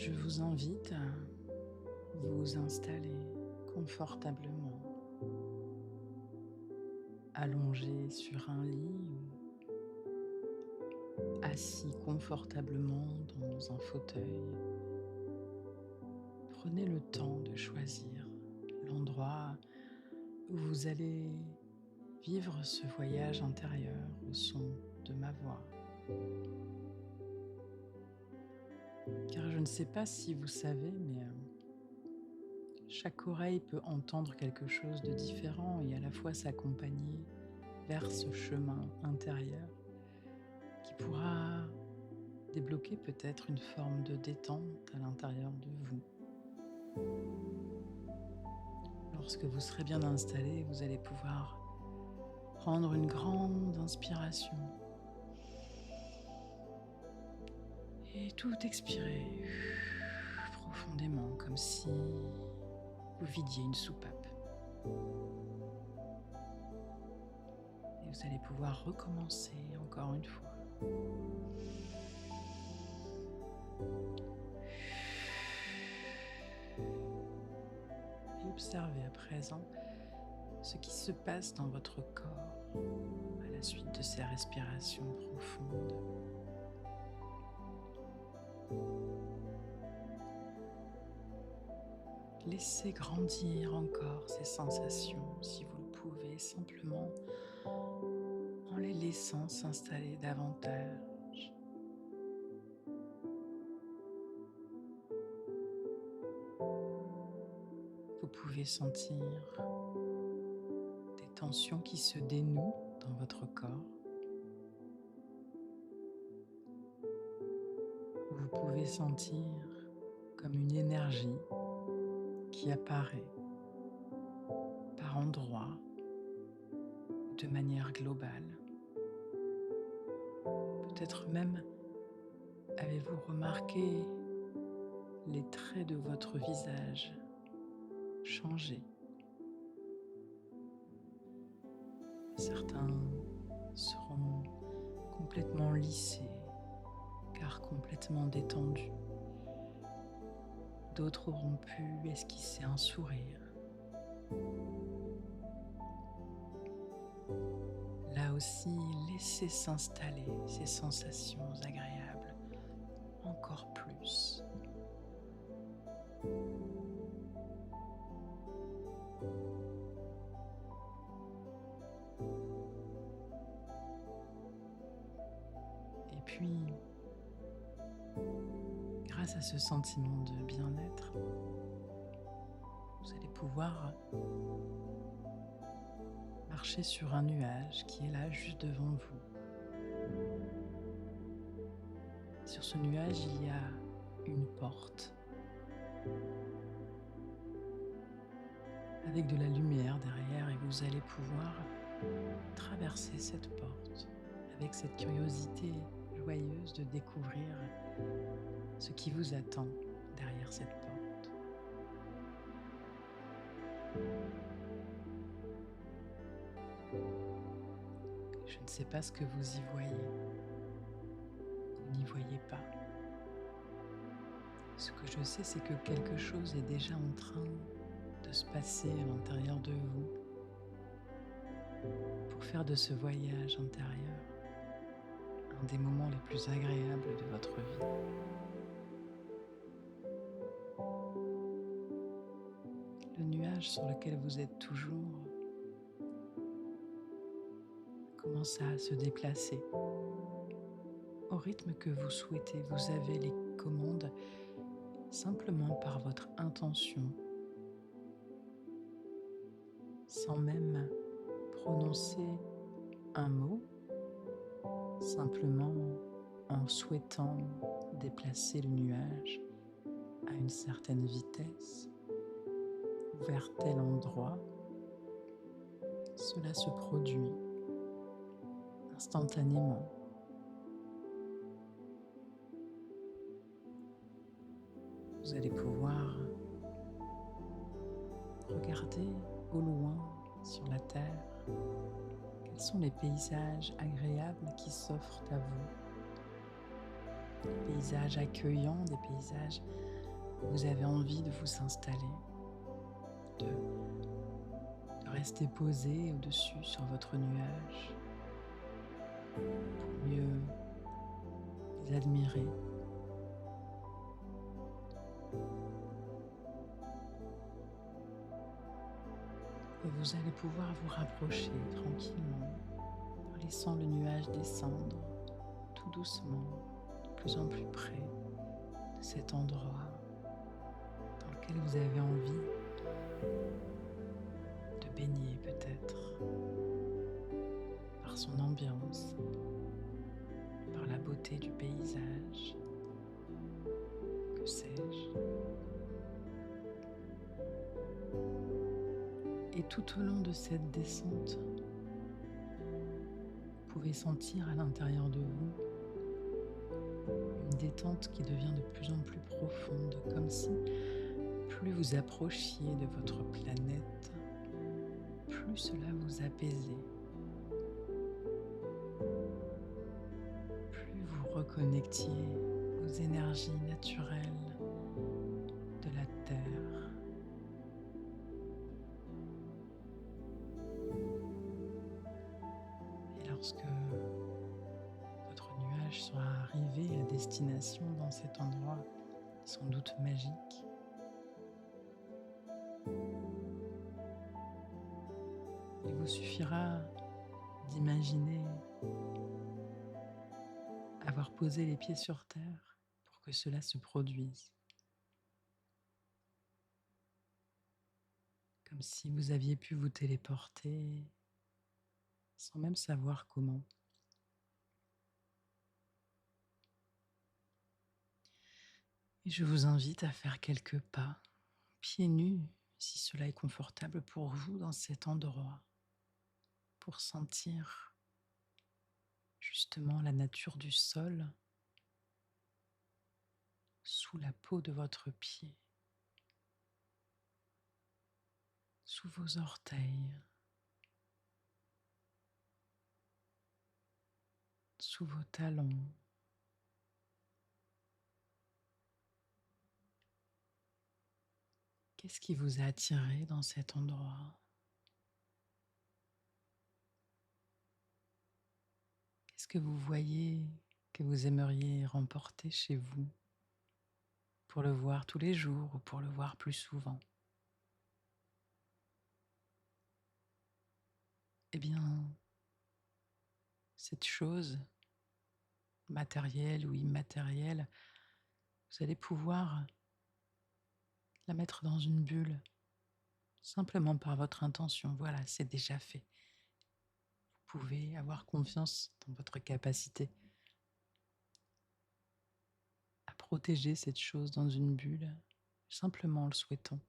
Je vous invite à vous installer confortablement, allongé sur un lit ou assis confortablement dans un fauteuil. Prenez le temps de choisir l'endroit où vous allez vivre ce voyage intérieur au son de ma voix. Car je ne sais pas si vous savez, mais chaque oreille peut entendre quelque chose de différent et à la fois s'accompagner vers ce chemin intérieur qui pourra débloquer peut-être une forme de détente à l'intérieur de vous. Lorsque vous serez bien installé, vous allez pouvoir prendre une grande inspiration et tout expirer profondément comme si vous vidiez une soupape. Et vous allez pouvoir recommencer encore une fois. Et observez à présent ce qui se passe dans votre corps à la suite de ces respirations profondes. Laissez grandir encore ces sensations si vous le pouvez, simplement en les laissant s'installer davantage. Vous pouvez sentir des tensions qui se dénouent dans votre corps. Vous pouvez sentir comme une énergie qui apparaît par endroits, de manière globale. Peut-être même avez-vous remarqué les traits de votre visage changer. Certains seront complètement lissés, car complètement détendus. D'autres auront pu esquisser un sourire. Là aussi, laissez s'installer ces sensations agréables encore plus. Et puis, grâce à ce sentiment de bien-être, vous allez pouvoir marcher sur un nuage qui est là juste devant vous. Sur ce nuage, il y a une porte avec de la lumière derrière et vous allez pouvoir traverser cette porte avec cette curiosité joyeuse de découvrir ce qui vous attend derrière cette porte. Je ne sais pas ce que vous y voyez ou n'y voyez pas. Ce que je sais, c'est que quelque chose est déjà en train de se passer à l'intérieur de vous pour faire de ce voyage intérieur un des moments les plus agréables de votre vie. Le nuage sur lequel vous êtes toujours commence à se déplacer au rythme que vous souhaitez. Vous avez les commandes simplement par votre intention, sans même prononcer un mot, simplement en souhaitant déplacer le nuage à une certaine vitesse ou vers tel endroit. Cela se produit instantanément. Vous allez pouvoir regarder au loin sur la terre quels sont les paysages agréables qui s'offrent à vous. Des paysages accueillants, des paysages vous avez envie de vous installer, de, de rester posé au-dessus sur votre nuage pour mieux les admirer. Et vous allez pouvoir vous rapprocher tranquillement en laissant le nuage descendre tout doucement, de plus en plus près de cet endroit dans lequel vous avez envie de baigner peut-être par son ambiance, par la beauté du paysage, que sais-je. Et tout au long de cette descente, vous pouvez sentir à l'intérieur de vous une détente qui devient de plus en plus profonde, comme si plus vous approchiez de votre planète, plus cela vous apaisait, plus vous reconnectiez aux énergies naturelles de la Terre. Et lorsque votre nuage sera arrivé à destination dans cet endroit sans doute magique, il vous suffira d'imaginer avoir posé les pieds sur terre pour que cela se produise. Comme si vous aviez pu vous téléporter sans même savoir comment. Et je vous invite à faire quelques pas, pieds nus, si cela est confortable pour vous dans cet endroit, pour sentir justement la nature du sol sous la peau de votre pied, sous vos orteils, sous vos talons. Qu'est-ce qui vous a attiré dans cet endroit? Qu'est-ce que vous voyez que vous aimeriez remporter chez vous pour le voir tous les jours ou pour le voir plus souvent? Eh bien, cette chose, matérielle ou immatérielle, vous allez pouvoir la mettre dans une bulle, simplement par votre intention. Voilà, c'est déjà fait. Vous pouvez avoir confiance dans votre capacité à protéger cette chose dans une bulle, simplement en le souhaitant.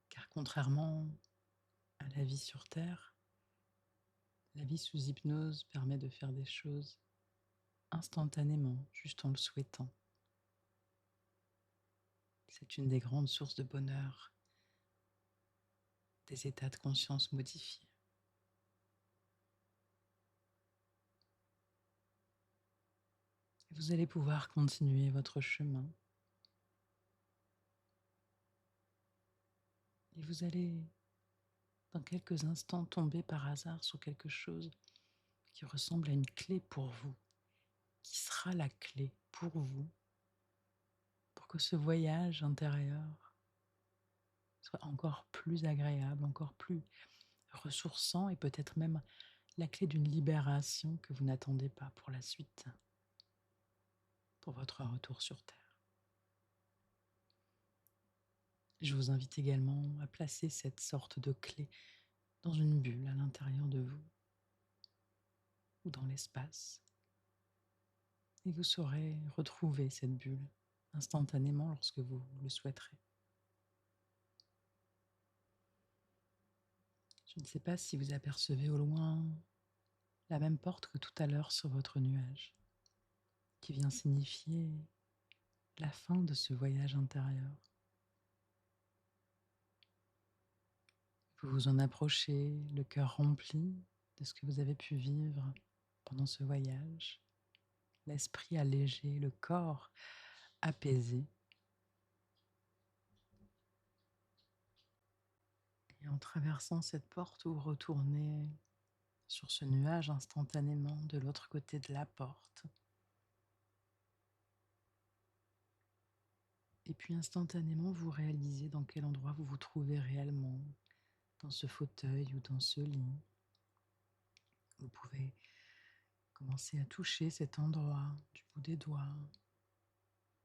Car contrairement à la vie sur Terre, la vie sous hypnose permet de faire des choses instantanément, juste en le souhaitant. C'est une des grandes sources de bonheur, des états de conscience modifiés. Et vous allez pouvoir continuer votre chemin. Et vous allez, dans quelques instants, tomber par hasard sur quelque chose qui ressemble à une clé pour vous, qui sera la clé pour vous, pour que ce voyage intérieur soit encore plus agréable, encore plus ressourçant et peut-être même la clé d'une libération que vous n'attendez pas pour la suite, pour votre retour sur Terre. Je vous invite également à placer cette sorte de clé dans une bulle à l'intérieur de vous ou dans l'espace. Et vous saurez retrouver cette bulle instantanément lorsque vous le souhaiterez. Je ne sais pas si vous apercevez au loin la même porte que tout à l'heure sur votre nuage, qui vient signifier la fin de ce voyage intérieur. Vous vous en approchez, le cœur rempli de ce que vous avez pu vivre pendant ce voyage, l'esprit allégé, le corps apaisé. Et en traversant cette porte, vous retournez sur ce nuage instantanément de l'autre côté de la porte. Et puis instantanément, vous réalisez dans quel endroit vous vous trouvez réellement, dans ce fauteuil ou dans ce lit. Vous pouvez commencer à toucher cet endroit du bout des doigts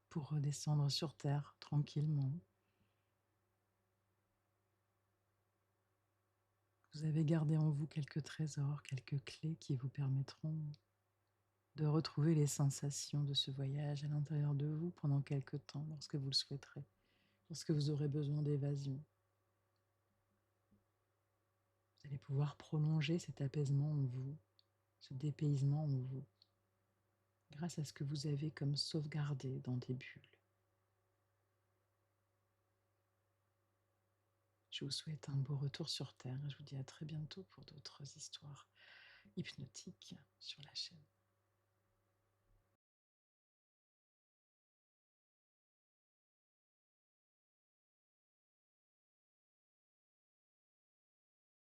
pour redescendre sur terre tranquillement. Vous avez gardé en vous quelques trésors, quelques clés qui vous permettront de retrouver les sensations de ce voyage à l'intérieur de vous pendant quelque temps, lorsque vous le souhaiterez, lorsque vous aurez besoin d'évasion. Vous allez pouvoir prolonger cet apaisement en vous, ce dépaysement en vous, grâce à ce que vous avez comme sauvegardé dans des bulles. Je vous souhaite un beau retour sur Terre et je vous dis à très bientôt pour d'autres histoires hypnotiques sur la chaîne.